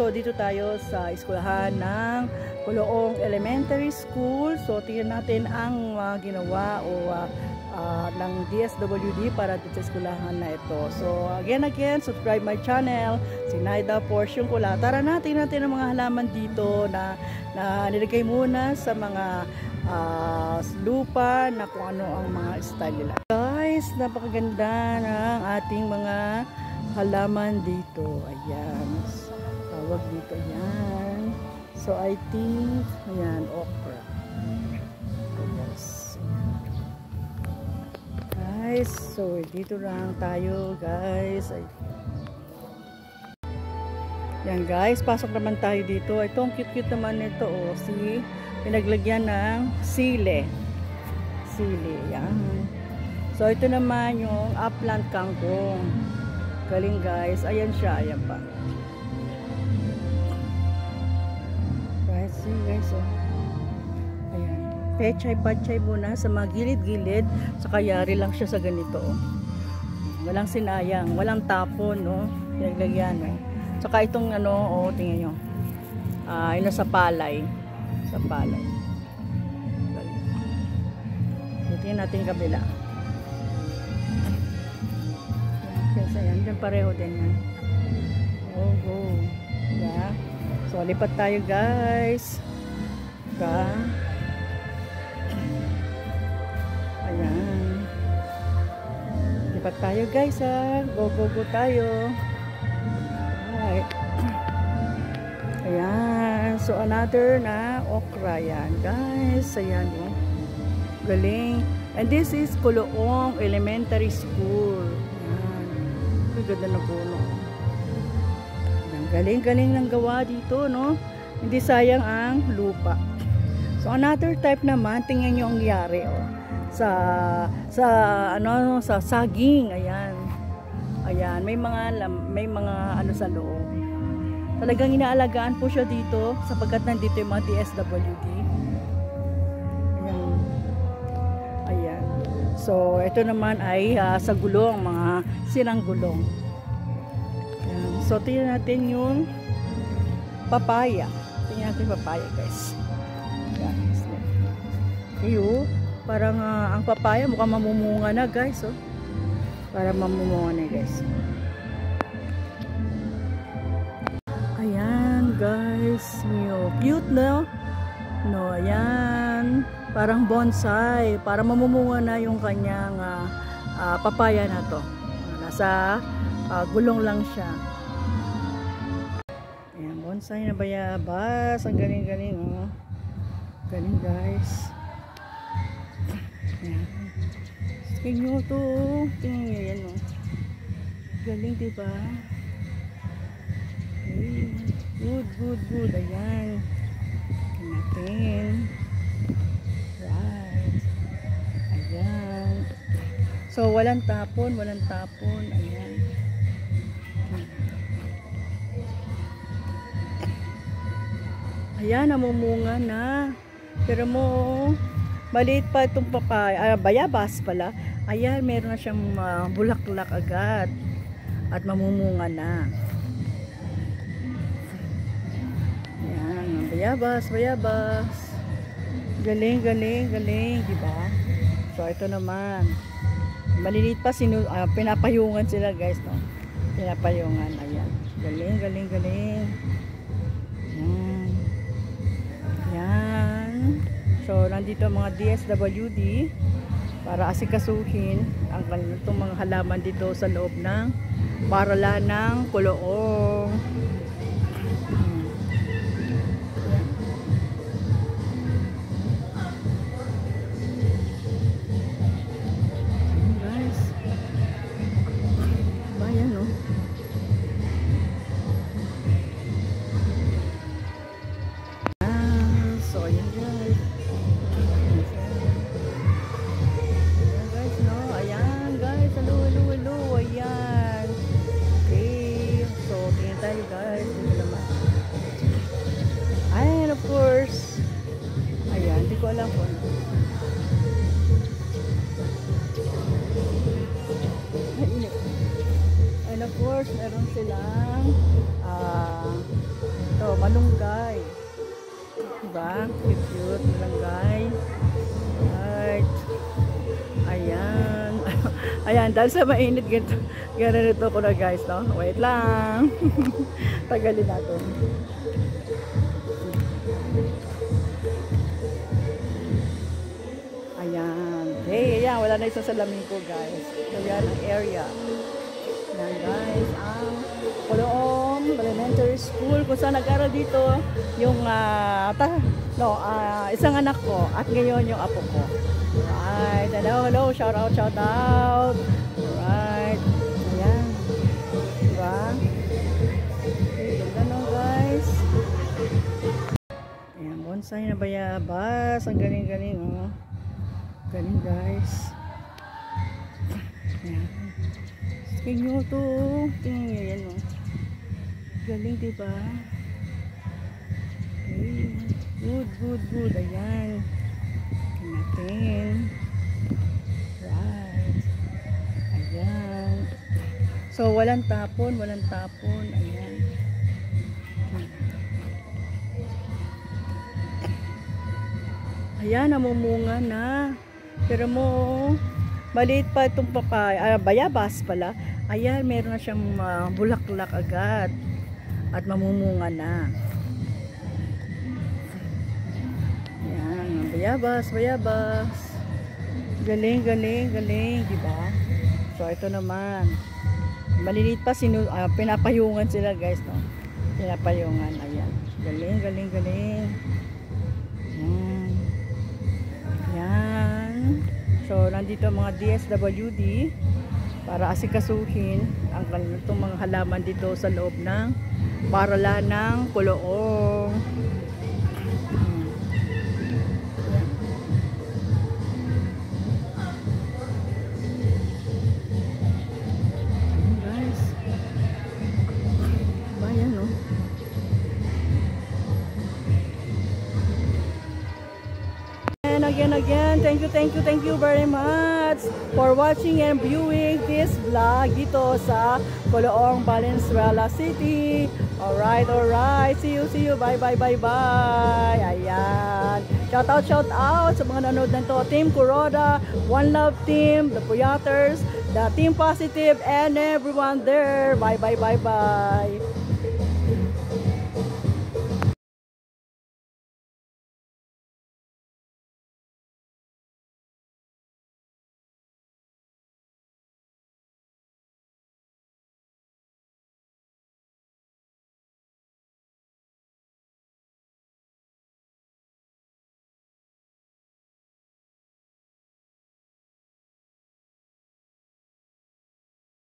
So dito tayo sa eskwelahan ng Kuloong Elementary School. So tingnan natin ang ginawa o ng DSWD para dito sa eskwelahan na ito. So again, subscribe my channel, Sinaida Portion Kula. Tara natin ang mga halaman dito na nilagay muna sa mga lupa na kung ano ang mga style nila. Guys, napakaganda ng ating mga halaman dito. Ayan. Tawag dito. Ayan. So, I think, ayan, okra. Yes. Guys, so, dito lang tayo, guys. Ayan, guys. Pasok naman tayo dito. Ito, ang cute-cute naman nito. Oh, see? Pinaglagyan ng sili. Sili. Ayan. So, ito naman yung upland kangkong. Galing guys. Ayan siya. Ayan pa. Guys, see guys. Oh. Ayan. Pechay-pachay muna sa mga gilid-gilid. Sa kayari lang siya sa ganito. Oh. Walang sinayang. Walang tapon. No? Pinaglagyan. Oh. Saka itong ano. Oh, tingnan nyo. Ino sa palay. Sa palay. Tingnan natin kabila. Ayan, dyan pareho din yan. Oh, go. Yeah. So, lipat tayo guys. Ayan. Lipat tayo guys ha. Go tayo. Alright. Ayan. So, another na okra yan guys. Ayan oh. Galing. And this is Kuloong Elementary School. Ganda na puno. Galing-galing lang gawa dito, no? Hindi sayang ang lupa. So another type naman, tingnan niyo ang yari, oh. Sa saging, ayan. Ayan, may mga ano sa loob. Talagang inaalagaan po siya dito sapagkat nandito yung mga DSWD. Ayan. Ayan. So, ito naman ay sa gulong, mga sirang gulong. Ayan. So, tingnan natin yung papaya. Tingnan natin papaya, guys. Ayan. Iyo, parang ang papaya mukhang mamumunga na, guys. Oh. Para mamumunga na, guys. Ayan, guys. Cute, no? No, ayan. Parang bonsai, para mamumunga na yung kanyang papaya na to. Nasa gulong lang siya. Ayan, bonsai na bayabas. Ang galing-galing, oh. Galing, guys. Ayan. Tingnan nyo to. Tingnan nyo yan, oh. Galing, diba? Okay. Good. Ayan. Tingnan natin. Ayan. So, walang tapon. Ayan. Ayan, namumunga na. Pero maliit pa itong papaya. Bayabas pala. Ayan, meron na siyang bulak-bulak agad. At mamumunga na. Ayan, bayabas. Galing, diba? So, ito naman. Maliliit pa, pinapayungan sila, guys, no? Pinapayungan, ayan. Galing. Ayan. So, nandito ang mga DSWD para asikasuhin ang itong mga halaman dito sa loob ng paaralan ng Kuloong. And of course, meron silang ba? Cute malunggay. Right. Ayan. Ayan, dahil sa mainit, ganito ko na guys, no? Wait lang. Tagalin natin. Ayan. Hey, ayan, wala na isang salamin ko guys. So, yan ang area. Ayan guys, ang Coloong Elementary School kung saan nag-aral dito yung isang anak ko at ngayon yung apo ko. Alright, hello, shout out. Alright, ayan. Diba? Okay, ganda no guys. Ayan, bonsai na bayabas. Ang galing oh. Galing guys. Ayan. Tingnan nyo to. Tingnan nyo yan oh. Galing diba? Okay. Good. Ayan. Natin. Right. Ayan. So, walang tapon. Ayan. Ayan, namumunga na. Pero mo, maliit pa itong bayabas pala. Ayan, meron na siyang bulaklak agad. At mamumunga na. Ayan, bayabas. Galing, diba? So, ito naman. Maliliit pa, pinapayungan sila guys, no? Pinapayungan, ayan. Galing. Ayan. So, nandito mga DSWD para asikasuhin ang itong mga halaman dito sa loob ng paaralan ng Coloong. Guys, bayan no. Again, thank you very much for watching and viewing this vlog dito sa Coloong, Valenzuela City. Alright, see you, bye. Ayan, shout out sa mga nanood nito, Team Kuroda, One Love Team, the Puyaters, the Team Positive, and everyone there. Bye.